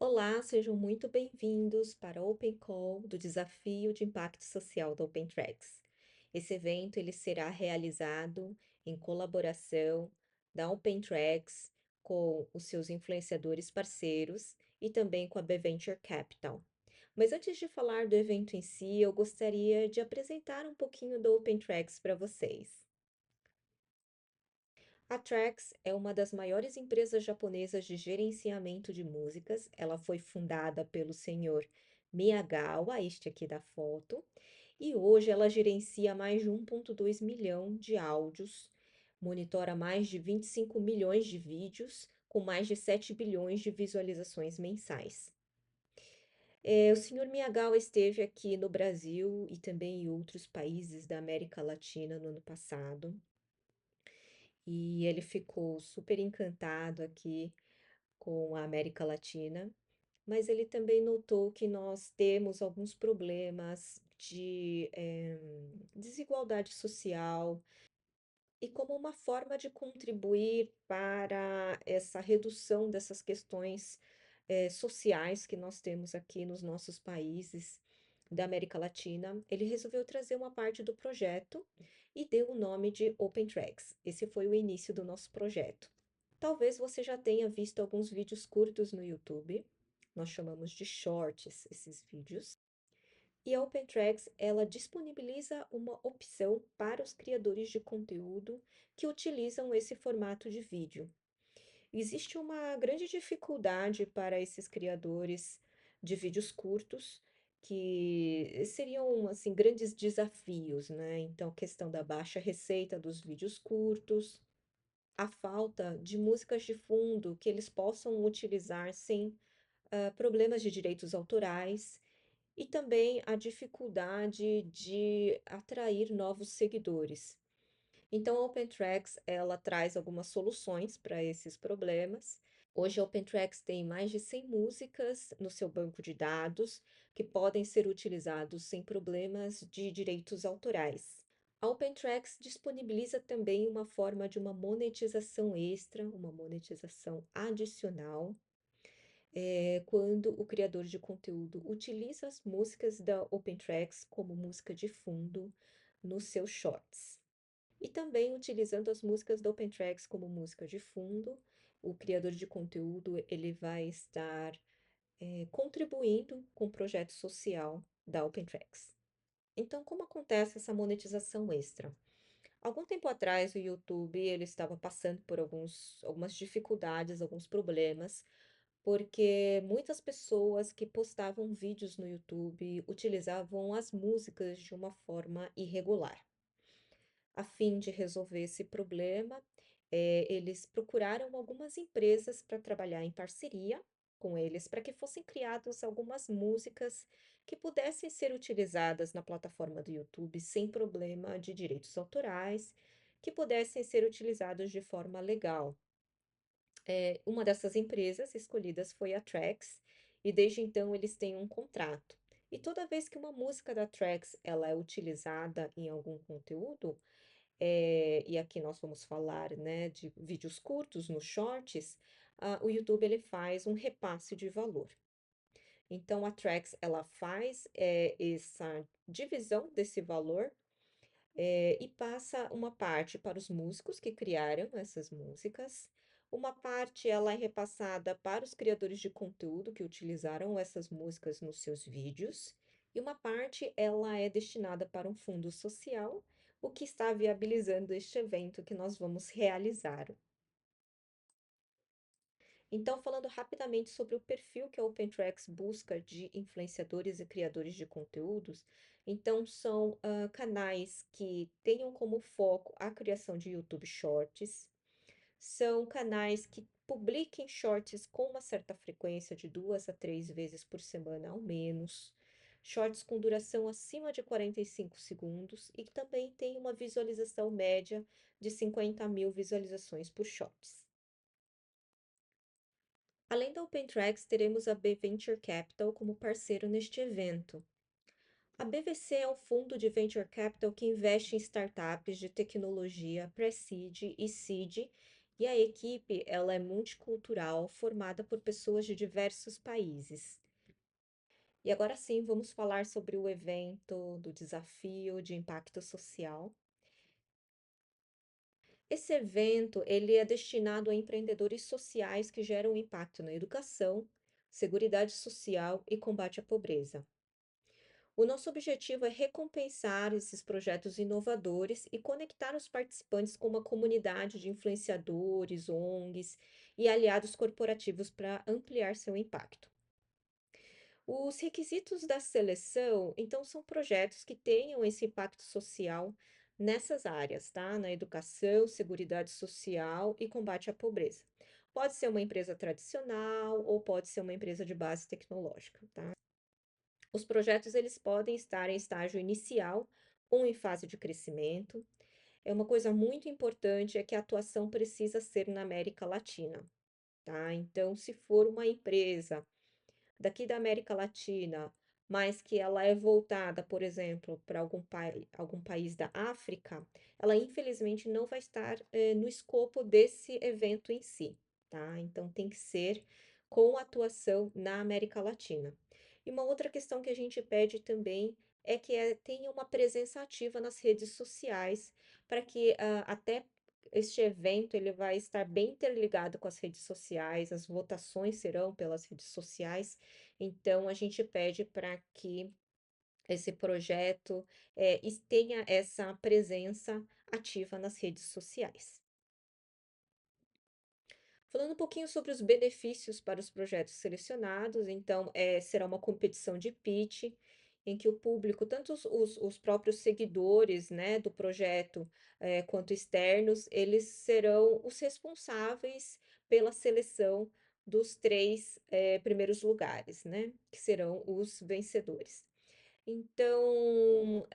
Olá, sejam muito bem-vindos para o Open Call do Desafio de Impacto Social da OpenTrax. Esse evento ele será realizado em colaboração da OpenTrax com os seus influenciadores parceiros e também com a B Venture Capital. Mas antes de falar do evento em si, eu gostaria de apresentar um pouquinho do OpenTrax para vocês. A Trax é uma das maiores empresas japonesas de gerenciamento de músicas. Ela foi fundada pelo senhor Miyagawa, este aqui da foto, e hoje ela gerencia mais de 1,2 milhão de áudios, monitora mais de 25 milhões de vídeos, com mais de 7 bilhões de visualizações mensais. O senhor Miyagawa esteve aqui no Brasil e também em outros países da América Latina no ano passado. E ele ficou super encantado aqui com a América Latina, mas ele também notou que nós temos alguns problemas de desigualdade social, e como uma forma de contribuir para essa redução dessas questões sociais que nós temos aqui nos nossos países da América Latina, ele resolveu trazer uma parte do projeto e deu o nome de Open Tracks. Esse foi o início do nosso projeto. Talvez você já tenha visto alguns vídeos curtos no YouTube. Nós chamamos de shorts esses vídeos. E a OpenTracks, ela disponibiliza uma opção para os criadores de conteúdo que utilizam esse formato de vídeo. Existe uma grande dificuldade para esses criadores de vídeos curtos, que seriam assim grandes desafios, né? Então, questão da baixa receita dos vídeos curtos, a falta de músicas de fundo que eles possam utilizar sem problemas de direitos autorais e também a dificuldade de atrair novos seguidores. Então, a OpenTracks, ela traz algumas soluções para esses problemas. Hoje, a OpenTracks tem mais de 100 músicas no seu banco de dados que podem ser utilizados sem problemas de direitos autorais. A OpenTracks disponibiliza também uma forma de uma monetização extra, uma monetização adicional, quando o criador de conteúdo utiliza as músicas da OpenTracks como música de fundo nos seus shorts. E também utilizando as músicas da OpenTracks como música de fundo, o criador de conteúdo ele vai estar contribuindo com o projeto social da OpenTracks. Então, como acontece essa monetização extra? Algum tempo atrás, o YouTube ele estava passando por algumas dificuldades, alguns problemas, porque muitas pessoas que postavam vídeos no YouTube utilizavam as músicas de uma forma irregular. A fim de resolver esse problema, eles procuraram algumas empresas para trabalhar em parceria com eles, para que fossem criadas algumas músicas que pudessem ser utilizadas na plataforma do YouTube sem problema de direitos autorais, que pudessem ser utilizados de forma legal. Uma dessas empresas escolhidas foi a Trax, e desde então eles têm um contrato. E toda vez que uma música da Trax ela é utilizada em algum conteúdo, e aqui nós vamos falar, né, de vídeos curtos nos shorts, o YouTube ele faz um repasse de valor. Então a Trax ela faz essa divisão desse valor e passa uma parte para os músicos que criaram essas músicas, uma parte ela é repassada para os criadores de conteúdo que utilizaram essas músicas nos seus vídeos, e uma parte ela é destinada para um fundo social, o que está viabilizando este evento que nós vamos realizar. Então, falando rapidamente sobre o perfil que a OpenTracks busca de influenciadores e criadores de conteúdos, então são canais que tenham como foco a criação de YouTube Shorts, são canais que publiquem shorts com uma certa frequência, de 2 a 3 vezes por semana ao menos, shorts com duração acima de 45 segundos e que também tem uma visualização média de 50 mil visualizações por shorts. Além da OpenTracks, teremos a B Venture Capital como parceiro neste evento. A BVC é um fundo de venture capital que investe em startups de tecnologia pré-seed e seed E a equipe, ela é multicultural, formada por pessoas de diversos países. E agora sim, vamos falar sobre o evento do desafio de impacto social. Esse evento, ele é destinado a empreendedores sociais que geram impacto na educação, seguridade social e combate à pobreza. O nosso objetivo é recompensar esses projetos inovadores e conectar os participantes com uma comunidade de influenciadores, ONGs e aliados corporativos para ampliar seu impacto. Os requisitos da seleção, então, são projetos que tenham esse impacto social nessas áreas, tá? Na educação, seguridade social e combate à pobreza. Pode ser uma empresa tradicional ou pode ser uma empresa de base tecnológica, tá? Os projetos eles podem estar em estágio inicial ou em fase de crescimento. É uma coisa muito importante é que a atuação precisa ser na América Latina, tá? Então, se for uma empresa daqui da América Latina, mas que ela é voltada, por exemplo, para algum país da África, ela infelizmente não vai estar, no escopo desse evento em si, tá? Então tem que ser com atuação na América Latina. E uma outra questão que a gente pede também é que tenha uma presença ativa nas redes sociais, para que até este evento ele vai estar bem interligado com as redes sociais, as votações serão pelas redes sociais, então, a gente pede para que esse projeto tenha essa presença ativa nas redes sociais. Falando um pouquinho sobre os benefícios para os projetos selecionados, então, será uma competição de pitch, em que o público, tanto os próprios seguidores, né, do projeto, quanto externos, eles serão os responsáveis pela seleção dos três, primeiros lugares, né, que serão os vencedores. Então,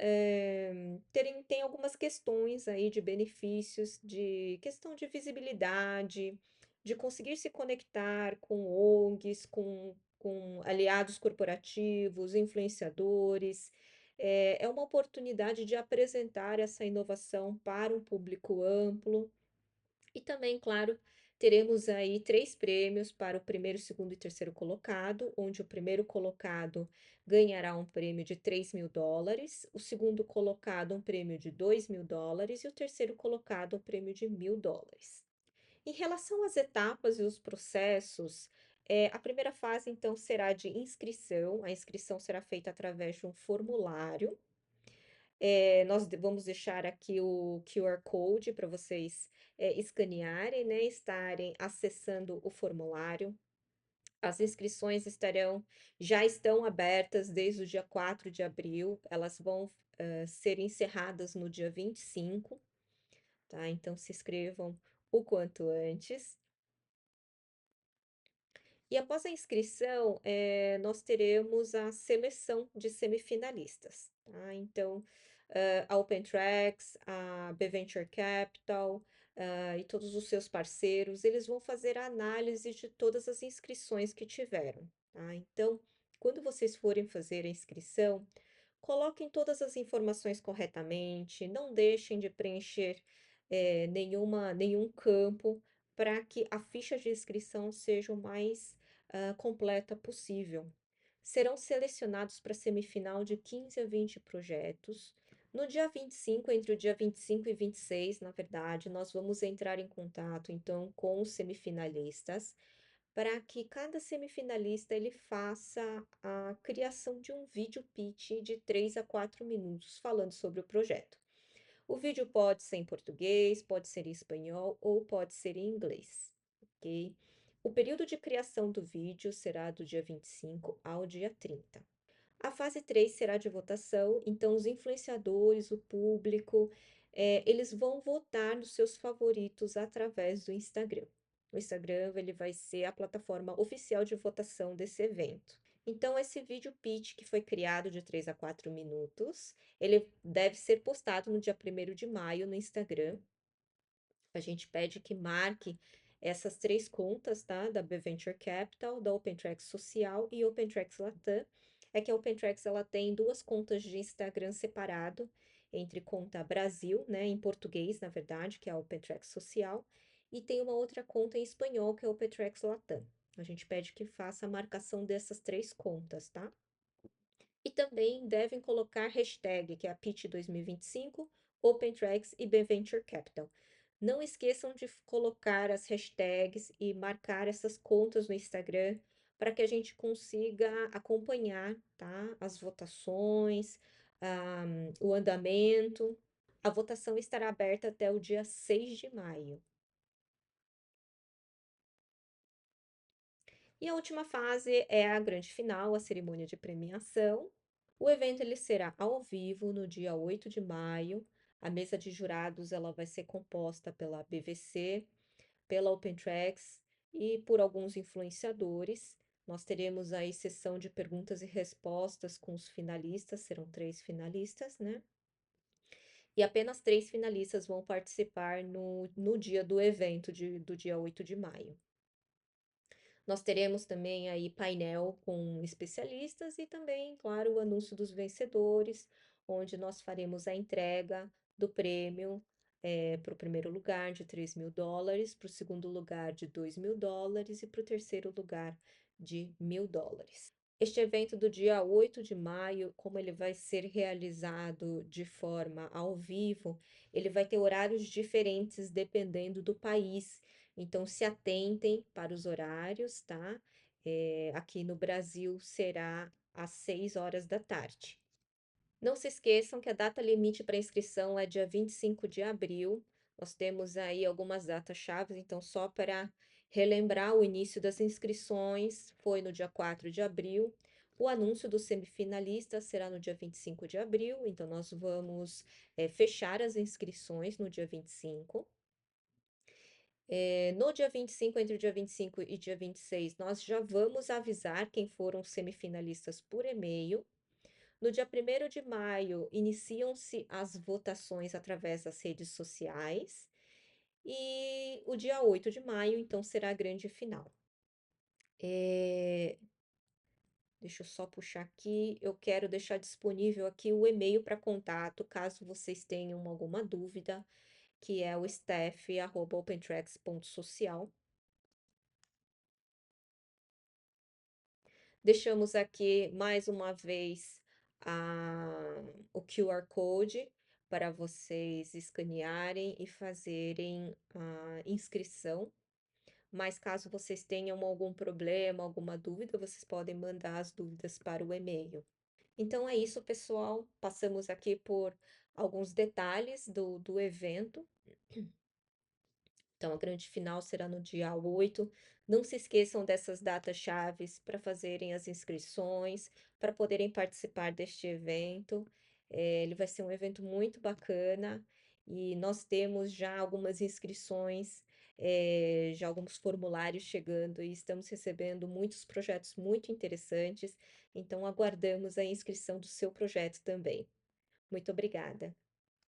tem algumas questões aí de benefícios, de questão de visibilidade, de conseguir se conectar com ONGs, com aliados corporativos, influenciadores. É uma oportunidade de apresentar essa inovação para um público amplo. E também, claro, teremos aí 3 prêmios para o primeiro, segundo e terceiro colocado, onde o primeiro colocado ganhará um prêmio de US$ 3.000, o segundo colocado um prêmio de US$ 2.000 e o terceiro colocado um prêmio de US$ 1.000. Em relação às etapas e os processos, a primeira fase, então, será de inscrição. A inscrição será feita através de um formulário. Nós vamos deixar aqui o QR Code para vocês escanearem, né, estarem acessando o formulário. As inscrições já estão abertas desde o dia 4 de abril, elas vão ser encerradas no dia 25, tá? Então se inscrevam o quanto antes. E após a inscrição, nós teremos a seleção de semifinalistas, tá? Então, a OpenTrax, a B-Venture Capital, e todos os seus parceiros, eles vão fazer a análise de todas as inscrições que tiveram, tá? Então, quando vocês forem fazer a inscrição, coloquem todas as informações corretamente, não deixem de preencher nenhum campo para que a ficha de inscrição seja o mais completa possível. Serão selecionados para a semifinal de 15 a 20 projetos. No dia 25, entre o dia 25 e 26, na verdade, nós vamos entrar em contato então com os semifinalistas para que cada semifinalista ele faça a criação de um vídeo pitch de 3 a 4 minutos falando sobre o projeto. O vídeo pode ser em português, pode ser em espanhol ou pode ser em inglês, ok? O período de criação do vídeo será do dia 25 ao dia 30. A fase 3 será de votação, então os influenciadores, o público, eles vão votar nos seus favoritos através do Instagram. O Instagram, ele vai ser a plataforma oficial de votação desse evento. Então, esse vídeo pitch que foi criado de 3 a 4 minutos, ele deve ser postado no dia 1º de maio no Instagram. A gente pede que marque essas 3 contas, tá? Da B-Venture Capital, da OpenTrax Social e OpenTrax Latam. É que a OpenTrax ela tem 2 contas de Instagram separado, entre conta Brasil, né, em português, na verdade, que é a OpenTrax Social, e tem uma outra conta em espanhol que é o Petrex Latam. A gente pede que faça a marcação dessas três contas, tá? E também devem colocar hashtag, que é a Pitch 2025, OpenTrax e Venture Capital. Não esqueçam de colocar as hashtags e marcar essas contas no Instagram para que a gente consiga acompanhar, tá? As votações, o andamento. A votação estará aberta até o dia 6 de maio. E a última fase é a grande final, a cerimônia de premiação. O evento ele será ao vivo no dia 8 de maio. A mesa de jurados ela vai ser composta pela BVC, pela OpenTrax e por alguns influenciadores. Nós teremos aí sessão de perguntas e respostas com os finalistas, serão três finalistas, né? E apenas três finalistas vão participar no dia do evento do dia 8 de maio. Nós teremos também aí painel com especialistas e também, claro, o anúncio dos vencedores, onde nós faremos a entrega do prêmio para o primeiro lugar de US$ 3.000, para o segundo lugar de US$ 2.000 e para o terceiro lugar de US$ 1.000. Este evento do dia 8 de maio, como ele vai ser realizado de forma ao vivo, ele vai ter horários diferentes dependendo do país. Então, se atentem para os horários, tá? Aqui no Brasil será às 6 horas da tarde. Não se esqueçam que a data limite para inscrição é dia 25 de abril. Nós temos aí algumas datas chaves, então só para relembrar o início das inscrições foi no dia 4 de abril. O anúncio dos semifinalistas será no dia 25 de abril, então nós vamos fechar as inscrições no dia 25. No dia 25, entre o dia 25 e dia 26, nós já vamos avisar quem foram os semifinalistas por e-mail. No dia 1º de maio, iniciam-se as votações através das redes sociais. E o dia 8 de maio, então, será a grande final. Deixa eu só puxar aqui. Eu quero deixar disponível aqui o e-mail para contato, caso vocês tenham alguma dúvida, que é o staff@opentracks.social. Deixamos aqui mais uma vez o QR Code para vocês escanearem e fazerem a inscrição. Mas caso vocês tenham algum problema, alguma dúvida, vocês podem mandar as dúvidas para o e-mail. Então é isso, pessoal. Passamos aqui por alguns detalhes do evento. Então, a grande final será no dia 8. Não se esqueçam dessas datas chaves para fazerem as inscrições, para poderem participar deste evento. Ele vai ser um evento muito bacana e nós temos já algumas inscrições, já alguns formulários chegando e estamos recebendo muitos projetos muito interessantes. Então, aguardamos a inscrição do seu projeto também. Muito obrigada.